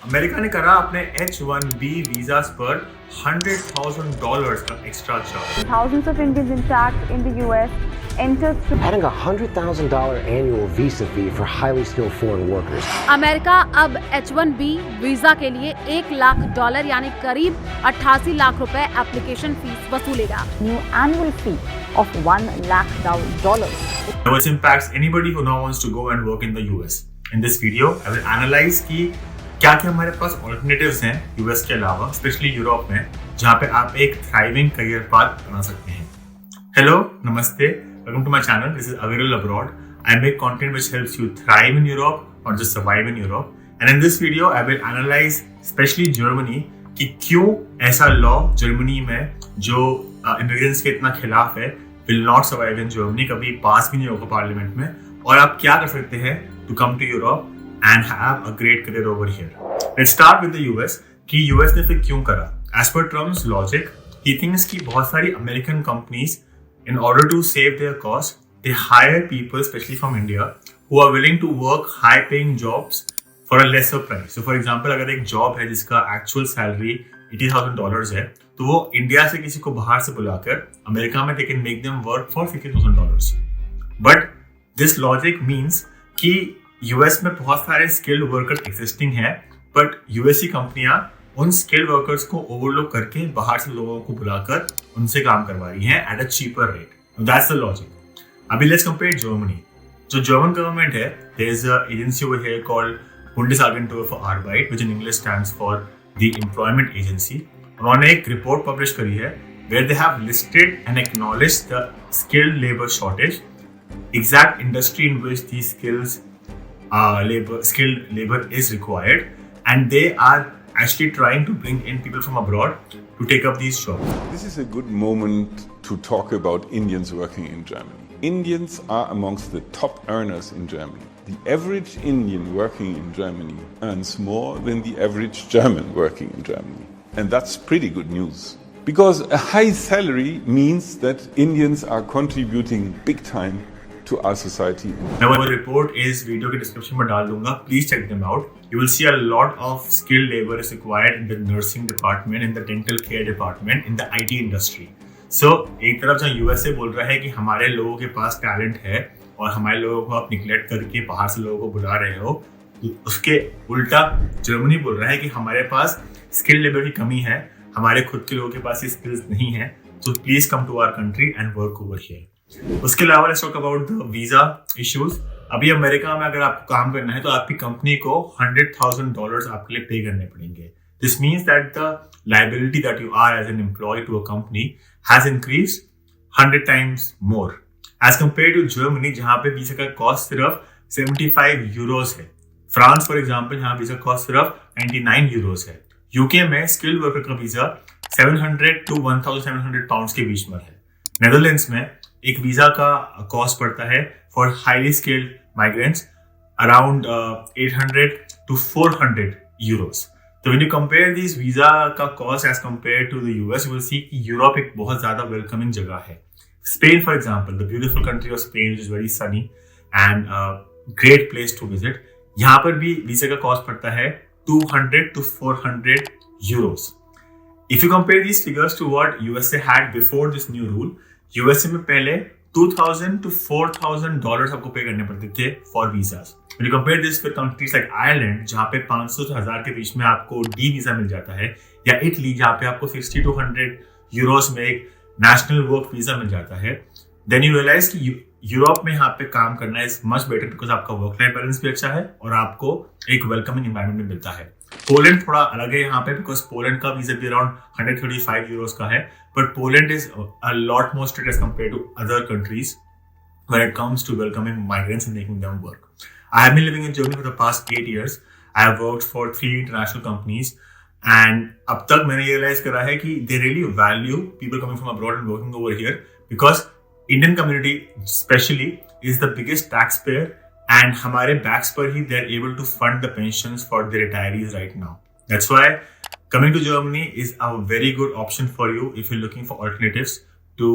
America ने करा अपने H-1B वीजा पर $100,000 का extra charge. Thousands of Indians, in fact, in the US entered through adding a $100,000 annual visa fee for highly skilled foreign workers. America अब H-1B visa के लिए $1 लाख यानी करीब 88 लाख रुपए एप्लीकेशन फीस वसूलेगा। new annual fee of $1 lakh. Now it impacts anybody who now wants to go and work in the US. In this video, I will analyze कि क्या क्या हमारे पास ऑल्टरनेटिव्स हैं यूएस के अलावा, स्पेशली यूरोप में, जहाँ पे आप एक थ्राइविंग करियर पाथ बना सकते हैं। हेलो, नमस्ते, welcome to my channel. This is Aviral abroad. I make content which helps you thrive in Europe, not just survive in Europe. And in this video I will analyse specially Germany कि क्यों ऐसा law Germany में जो immigrants के इतना खिलाफ है will not survive in Germany, कभी पास भी नहीं होगा पार्लियामेंट में, और आप क्या कर सकते हैं to come to Europe and have a great career over here. Let's start with the US कि US ने फिर क्यों करा? As per Trump's logic, he thinks कि बहुत सारी American companies, in order to save their costs, they hire people, especially from India, who are willing to work high-paying jobs for a lesser price. So, for example, अगर एक job है जिसका actual salary $80,000 है, तो वो India से किसी को बाहर से बुलाकर अमेरिका में they can make them work for $50,000. But this logic means कि यूएस में बहुत सारे स्किल्ड वर्कर्स एग्जिस्टिंग हैं, बट यूएससी कंपनियां उन स्किल्ड वर्कर्स को ओवरलोड करके बाहर से लोगों को बुलाकर उनसे काम करवा रही हैं at a cheaper rate. That's the logic. अभी लेट्स कंपेयर जर्मनी। जो जर्मन गवर्नमेंट है, there is a agency over here called Bundesagentur für Arbeit, which in English stands for the employment agency. उन्होंने एक रिपोर्ट पब्लिश करी है where they have listed and acknowledged the skilled labour shortage, exact industry in which these skilled labor is required, and they are actually trying to bring in people from abroad to take up these jobs. This is a good moment to talk about Indians working in Germany. Indians are amongst the top earners in Germany. The average Indian working in Germany earns more than the average German working in Germany. And that's pretty good news. Because a high salary means that Indians are contributing big time to our society. Now, our report is video के description में डाल दूंगा. Please check them out. You will see a lot of skilled labor is required in the nursing department, in the dental care department, in the IT industry. So, एक तरफ जहाँ USA बोल रहा है कि हमारे लोगों के पास टैलेंट है और हमारे लोगों को आप निगलेक्ट करके बाहर से लोगों को बुला रहे हो, उसके उल्टा जर्मनी बोल रहा है कि हमारे पास स्किल्ड लेबर की कमी है, हमारे खुद के लोगों के पास ये स्किल्स नहीं है, so please come to our country and work over here. उसके अलावा let's talk about the visa issues. अभी अमेरिका में अगर आपको काम करना है तो आपकी कंपनी को $100,000 आपके लिए पे करने पड़ेंगे। This means that the liability that you are as an employ to a company has increased 100 times more as compare to Germany, जहां पे वीजा का कॉस्ट सिर्फ 75 यूरोस है। फ्रांस फॉर एग्जाम्पल, यहाँ वीजा कॉस्ट सिर्फ 99 euros है। UK में skilled worker का वीजा 700 to 1,700 पाउंड के बीच में है। नेदरलैंड्स में एक वीजा का कॉस्ट पड़ता है for highly skilled migrants around 800 to 400 euros. तो when you compare this visa का cost as compare to the US, you will see कि यूरोप एक बहुत ज्यादा वेलकमिंग जगह है। Spain for example, the beautiful country of Spain is very sunny and great place to visit, यहाँ पर भी वीजा का कॉस्ट पड़ता है 200 to 400 Euros. If you compare these figures to what USA had before this new rule, USA में पहले $2,000 to $4,000 आपको पे करने पड़ते थे for visas. When you compare this with countries like Ireland, जहाँ पे 500 से 1000 के बीच में आपको डी वीजा मिल जाता है, या इटली जहाँ पे आपको 60 to 100 यूरोस में एक नेशनल वर्क वीजा मिल जाता है, देन यू रियलाइज कि यूरोप में यहाँ पे काम करना इज मच बेटर बिकॉज आपका वर्क लाइफ बैलेंस भी अच्छा है और आपको एक वेलकमिंग एनवायरनमेंट भी मिलता है। पोलैंड थोड़ा अलग है यहाँ पे बिकॉज पोलैंड का वीजा भी अराउंड 135 यूरोस का है, but Poland is a lot more strict as compare to other countries when it comes to welcoming migrants and making them work. I have been living in Germany for the past 8 years. I have worked for 3 international companies and अब तक मैंने ये realize करा है कि they really value people coming from abroad and working over here because Indian community especially is the biggest taxpayer and हमारे backs पर ही they are able to fund the pensions for the retirees right now. That's why coming to Germany is a very good option for you if you're looking for alternatives to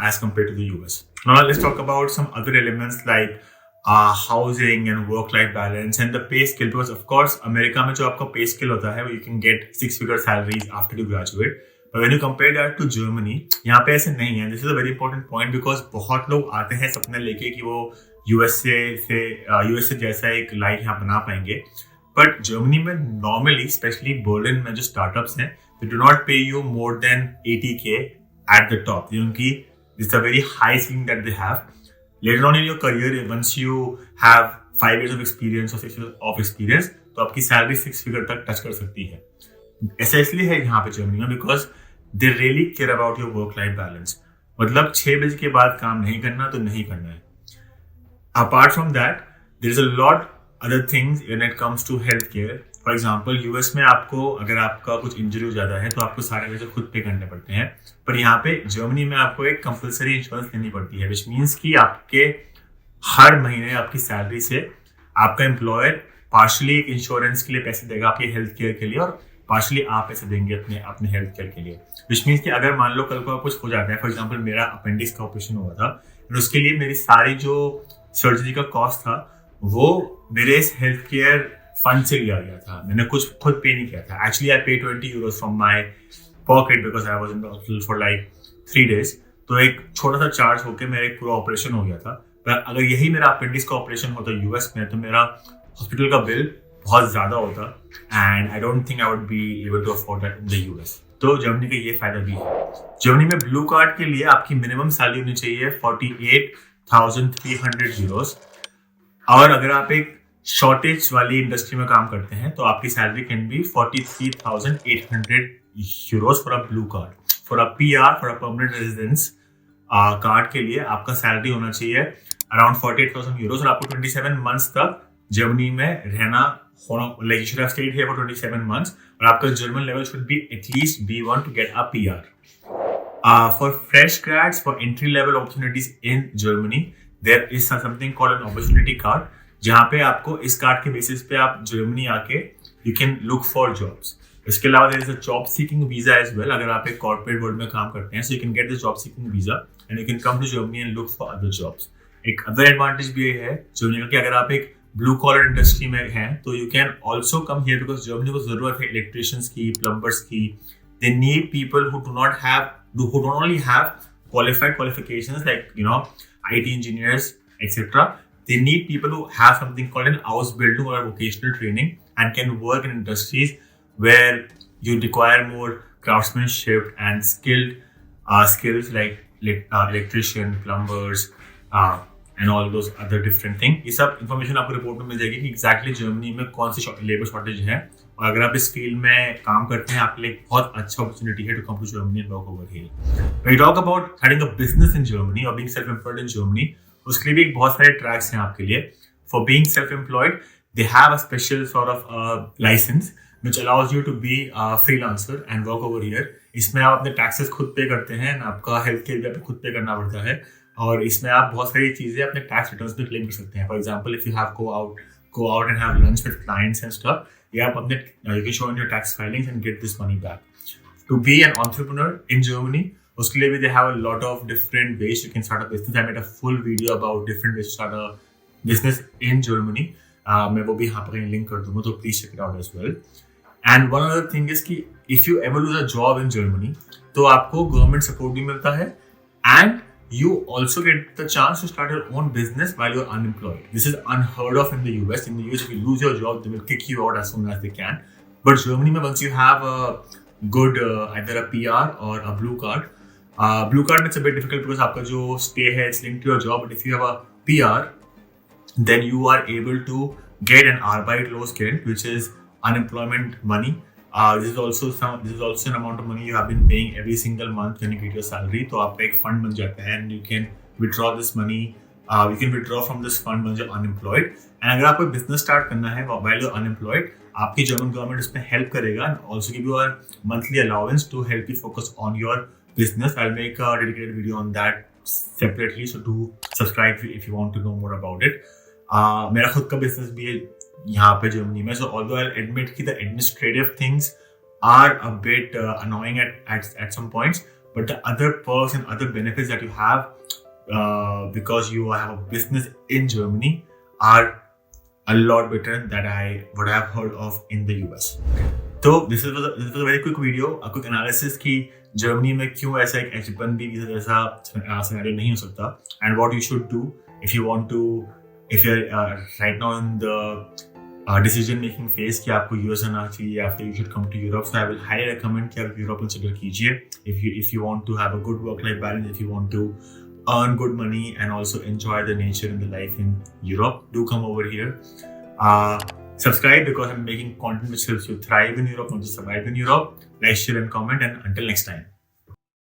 as compared to the US. Now let's talk about some other elements like housing and work-life balance and the pay scale, because of course America में जो आपका pay scale होता है you can get 6-figure salaries after you graduate, but when you compare that to Germany, यहाँ पे ऐसे नहीं है. This is a very important point because बहुत लोग आते हैं सपने लेके कि वो USA जैसा एक लाइफ यहाँ बना पाएंगे, but Germany में normally, especially Berlin में जो startups हैं, they do not pay you more than 80K at the top. क्योंकि it's a very high ceiling that they have. Later on in your career, once you have 5 years of experience or 6 years of experience, तो आपकी salary 6 figure तक touch कर सकती है. ऐसा इसलिए है यहाँ पे जर्मनी में because they really care about your work life balance. मतलब 6 बजे के बाद काम नहीं करना तो नहीं करना है. Apart from that there is a lot other things when it comes to health care. For example US में आपको अगर आपका कुछ इंजरी हो जाता है तो आपको सारे पैसे खुद पे करने पड़ते हैं, पर यहाँ पे जर्मनी में आपको एक कंपलसरी इंश्योरेंस लेनी पड़ती है, विच मीन्स कि आपके हर महीने आपकी सैलरी से आपका एम्प्लॉयर पार्शली एक इंश्योरेंस के लिए पैसे देगा आपके हेल्थ केयर के लिए और पार्शली आप पैसे देंगे अपने हेल्थ केयर के लिए. विच मीन्स कि अगर मान लो कल को कुछ हो जाता है, फॉर एग्जाम्पल मेरा अपेंडिक्स का ऑपरेशन हुआ था और उसके लिए मेरी सारी जो सर्जरी का कॉस्ट था वो मेरे इस हेल्थ केयर फंड से लिया गया था. मैंने कुछ खुद पे नहीं किया था. एक्चुअली आई पे 20 euros from my pocket because I was in the hospital for like 3 days. तो एक छोटा सा चार्ज होकर मेरा एक पूरा ऑपरेशन हो गया था. पर अगर यही मेरा अपेंडिक्स का ऑपरेशन होता यूएस में तो मेरा हॉस्पिटल का बिल बहुत ज्यादा होता and I don't think I would be able to afford that in the US. तो जर्मनी का ये फायदा भी है. जर्मनी में ब्लू कार्ड के लिए आपकी मिनिमम सैलरी होनी चाहिए 48,300 euros. और अगर आप एक शॉर्टेज वाली इंडस्ट्री में काम करते हैं तो आपकी salary can be 43,800 euros for a blue card. For a PR, for a permanent residence card के लिए आपका सैलरी होना चाहिए अराउंड 48,000 euros और आपको 27 मंथ्स तक जर्मनी में रहना होना. Like you should have stayed here for 27 months और आपका German level should be at least B1 to get a PR. For fresh grads, for entry level opportunities in Germany, there is something called an opportunity card, जहाँ पे आपको इस card के basis पे आप Germany आके you can look for jobs. इसके अलावा there is a job seeking visa as well. अगर आप एक कॉर्पोरेट वर्ल्ड में काम करते हैं so you can get the job seeking visa and you can come to Germany and look for other jobs. एक अदर एडवांटेज भी ये है जर्मनी का कि अगर आप एक ब्लू कॉलर इंडस्ट्री में हैं तो you can also come here because Germany को जरूरत है इलेक्ट्रिशियंस की, प्लम्बर्स की. They need people who don't only have qualified qualifications like IT engineers etc. They need people who have something called an Ausbildung or vocational training and can work in industries where you require more craftsmanship and skills like electrician, plumbers and all those other different things. ये सब information आपको report में मिल जाएगी कि exactly Germany में कौन सी labour shortage है और अगर आप इस फील्ड में काम करते हैं आपके लिए बहुत अच्छा अपॉर्चुनिटी है to come to Germany and work over here. When we talk about having a business in Germany or being self-employed in Germany, उसके लिए भी बहुत सारे ट्रैक्स हैं आपके लिए. For being self-employed, they have a special sort of license which allows you to be a freelancer and work over here. इसमें आप अपने टैक्सेस खुद पे करते हैं, आपका हेल्थ केयर भी आपको खुद पे करना पड़ता है और इसमें आप बहुत सारी चीजें अपने टैक्स रिटर्न्स पे क्लेम कर सकते हैं. For example if you have go out and have lunch with clients and stuff, you can show in your tax filings and get this money back. To be an entrepreneur in Germany, उसके लिए भी they have a lot of different ways you can start a business. I made a full video about different ways to start a business in Germany. मैं वो भी यहाँ पर कहीं link कर दूंगा तो please check it out as well. And one other thing is कि if you ever lose a job in Germany, तो आपको गवर्नमेंट सपोर्ट भी मिलता है and you also get the chance to start your own business while you're unemployed. This is unheard of in the US. In the US, if you lose your job, they will kick you out as soon as they can. But Germany, once you have a good either a PR or a blue card it's a bit difficult because आपका जो stay है it's linked to your job. But if you have a PR, then you are able to get an Arbeitslosengeld, which is unemployment money. This is also an amount of money you have been paying every single month when you get your salary. तो आपका एक fund बन जाता है and you can withdraw this money. You can withdraw from this fund when you're unemployed. And अगर आपको business start करना है while you're unemployed, आपकी जर्मन गवर्नमेंट इसमें हेल्प करेगा and also give you a monthly allowance to help you focus on your business. I'll make a dedicated video on that separately, so do subscribe if you want to know more about it. मेरा खुद का business भी है यहाँ पे Germany में. So although I'll admit कि the administrative things are a bit annoying at some points, but the other perks and other benefits that you have because you have a business in Germany are a lot better than I would have heard of in the US. So this was a very quick video, a quick analysis कि Germany में क्यों ऐसा एक H1B visa जैसा scenario नहीं हो सकता, and what you should do if you want to, if you're right now in the decision making phase कि आपको US आना चाहिए या फिर you should come to Europe. So I will highly recommend कि आप Europe consider कीजिए if you want to have a good work-life balance, if you want to earn good money and also enjoy the nature and the life in Europe. Do come over here. Subscribe because I'm making content which helps you thrive in Europe, not just survive in Europe. Like, share and comment, and until next time.